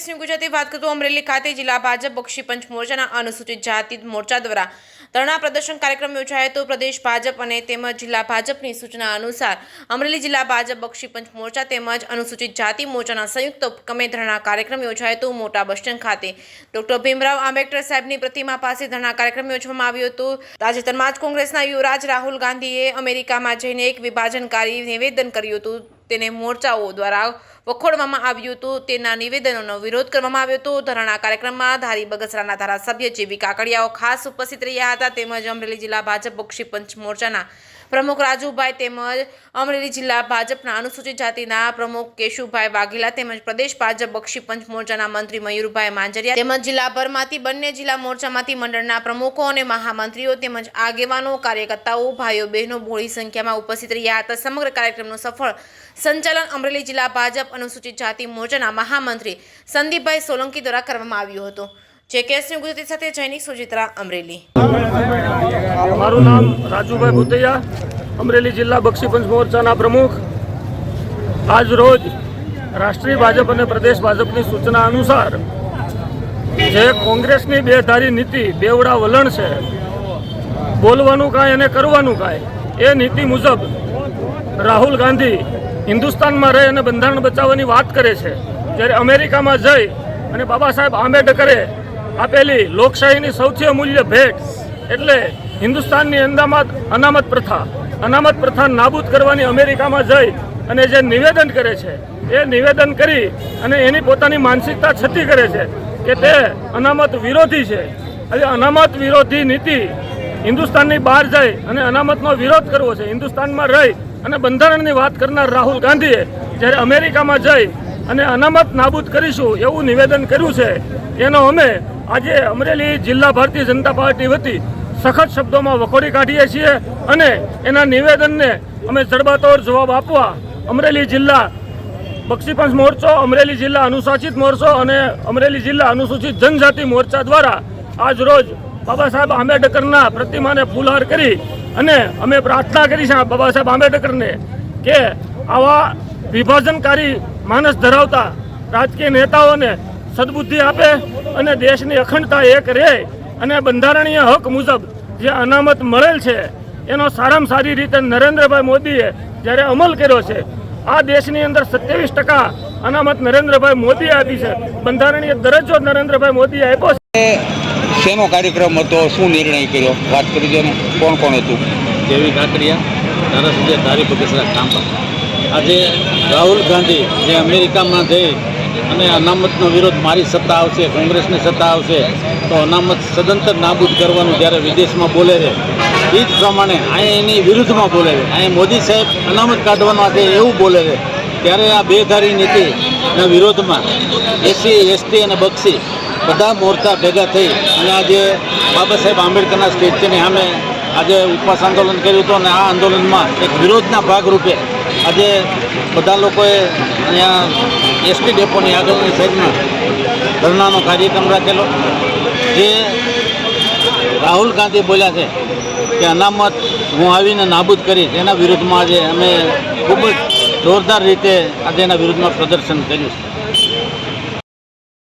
News Gujarati વાત કરતો અમરેલી ખાતે જિલ્લા ભાજપ બક્ષી પંચ મોરચાના અનુસૂચિત જાતિ મોરચા દ્વારા ધરણા પ્રદર્શન કાર્યક્રમ યોજાયો હતો। પ્રદેશ ભાજપ અને તેમજ જિલ્લા ભાજપની સૂચના અનુસાર અમરેલી જિલ્લા ભાજપ બક્ષી પંચ મોરચા તેમજ અનુસૂચિત જાતિ મોરચાના સંયુક્ત ઉપક્રમે ધરણા કાર્યક્રમ યોજાયો હતો। મોટા બસ સ્ટેન્ડ ખાતે ડોક્ટર ભીમરાવ આંબેડકર સાહેબની પ્રતિમા પાસે ધરણા કાર્યક્રમ યોજવામાં આવ્યો હતો। તાજેતરમાં જ કોંગ્રેસના યુવરાજ રાહુલ ગાંધીએ અમેરિકામાં જઈને એક વિભાજનકારી નિવેદન કર્યું હતું, તેને મોરચાઓ દ્વારા વખોડવામાં આવ્યું હતું। તેના નિવેદનોનો વિરોધ કરવામાં આવ્યો હતો। ધરણા કાર્યક્રમમાં ધારી બગસરાના ધારાસભ્ય જેવી કાકડિયાઓ ખાસ ઉપસ્થિત રહ્યા હતા, તેમજ અમરેલી જિલ્લા ભાજપ બક્ષી પંચ મોરચાના પ્રમુખ રાજુભાઈ તેમજ અમરેલી જિલ્લા ભાજપના અનુસૂચિત જાતિના પ્રમુખ કેશુભાઈ વાઘેલા તેમજ પ્રદેશ ભાજપ બક્ષી પંચ મોરચાના મંત્રી મયુરભાઈ માંજરિયા તેમજ જિલ્લાભરમાંથી બંને જિલ્લા મોરચામાંથી મંડળના પ્રમુખો અને મહામંત્રીઓ તેમજ આગેવાનો કાર્યકર્તાઓ ભાઈઓ બહેનો બહોળી સંખ્યામાં ઉપસ્થિત રહ્યા હતા। સમગ્ર કાર્યક્રમનું સફળ સંચાલન અમરેલી જિલ્લા ભાજપ અનુસૂચિત જાતિ મોરચાના મહામંત્રી સંદીપભાઈ સોલંકી દ્વારા કરવામાં આવ્યું હતું। જેકેએસ ન્યૂઝ ગુજરાતી સાથે જૈનિક સુજિત્રા અમરેલી। મારું નામ રાજુભાઈ ભૂતૈયા, અમરેલી જિલ્લા બક્ષી પંચ મોરચાના પ્રમુખ। આજ રોજ રાષ્ટ્રીય ભાજપ અને પ્રદેશ ભાજપની સૂચના અનુસાર જે કોંગ્રેસની બેધારી નીતિ, બેવડા વલણ છે, બોલવાનું કાંઈ અને કરવાનું કાંઈ, એ નીતિ મુજબ રાહુલ ગાંધી હિન્દુસ્તાનમાં રહી અને બંધારણ બચાવવાની વાત કરે છે, જ્યારે અમેરિકામાં જઈ અને બાબા સાહેબ આંબેડકરે આપેલી લોકશાહીની સૌથી અમૂલ્ય ભેટ એટલે હિન્દુસ્તાનની અનામત પ્રથા નાબૂદ કરવાની અમેરિકામાં જઈ અને જે નિવેદન કરે છે, એ નિવેદન કરી અને એની પોતાની માનસિકતા છતી કરે છે કે તે અનામત વિરોધી છે। હવે અનામત વિરોધી નીતિ હિન્દુસ્તાનની બહાર જઈ અને અનામતનો વિરોધ કરવો છે, હિન્દુસ્તાનમાં રહી અને બંધારણની વાત કરનાર રાહુલ ગાંધીએ જ્યારે અમેરિકામાં જઈ અને અનામત નાબૂદ કરીશું એવું નિવેદન કર્યું છે, એનો અમે આજે અમરેલી જિલ્લા ભારતીય જનતા પાર્ટી વતી સખત શબ્દોમાં વખોડી કાઢીએ છીએ અને એના નિવેદનને અમે જડબાતોડ જવાબ આપવા અમરેલી જિલ્લા બક્ષી પંચ મોરચો, અમરેલી જિલ્લા અનુસૂચિત મોરચો અને અમરેલી જિલ્લા અનુસૂચિત જનજાતિ મોરચા દ્વારા આજ રોજ બાબા સાહેબ આંબેડકરના પ્રતિમાને ફૂલહાર કરી અને અમે પ્રાર્થના કરી છે બાબા સાહેબ આંબેડકરને કે આવા વિભાજનકારી માનસ ધરાવતા રાજકીય નેતાઓને સદબુદ્ધિ આપે અને દેશની અખંડતા એક રહે અને બંધારણીય હક મુજબ જે અનામત મળેલ છે એનો સારામાં સારી રીતે નરેન્દ્રભાઈ મોદીએ જ્યારે અમલ કર્યો છે, આ દેશની અંદર 27% અનામત નરેન્દ્રભાઈ મોદીએ આપી છે, બંધારણીય દરજ્જો નરેન્દ્રભાઈ મોદીએ આપ્યો છે। શેનો કાર્યક્રમ હતો, શું નિર્ણય કર્યો, વાત કરી દો ને, કોણ કોણ હતું? જેવી કાકડિયા, ધારાસભ્ય ધારી બગસરા કાંપા। આજે રાહુલ ગાંધી જે અમેરિકામાં જઈ અને અનામતનો વિરોધ, મારી સત્તા આવશે, કોંગ્રેસની સત્તા આવશે તો અનામત સદંતર નાબૂદ કરવાનું જ્યારે વિદેશમાં બોલે છે, એ જ પ્રમાણે અહીંયા એની વિરુદ્ધમાં બોલે છે। અહીંયા મોદી સાહેબ અનામત કાઢવાનું છે એવું બોલે છે, ત્યારે આ બેધારી નીતિના વિરોધમાં એસસી, એસટી અને બક્ષી બધા મોરચા ભેગા થઈ અને આજે બાબા સાહેબ આંબેડકરના સ્ટેચ્યુની સામે આજે ઉપવાસ આંદોલન કર્યું હતું અને આ આંદોલનમાં એક વિરોધના ભાગરૂપે આજે બધા લોકોએ અહીંયા એસટી ડેપોની આગળની સાઈડમાં ધરણાનો કાર્યક્રમ રાખેલો। જે રાહુલ ગાંધી બોલ્યા છે કે અનામત હું આવીને નાબૂદ કરીશ, એના વિરુદ્ધમાં આજે અમે ખૂબ જ જોરદાર રીતે આજે એના વિરુદ્ધમાં પ્રદર્શન કર્યું છે।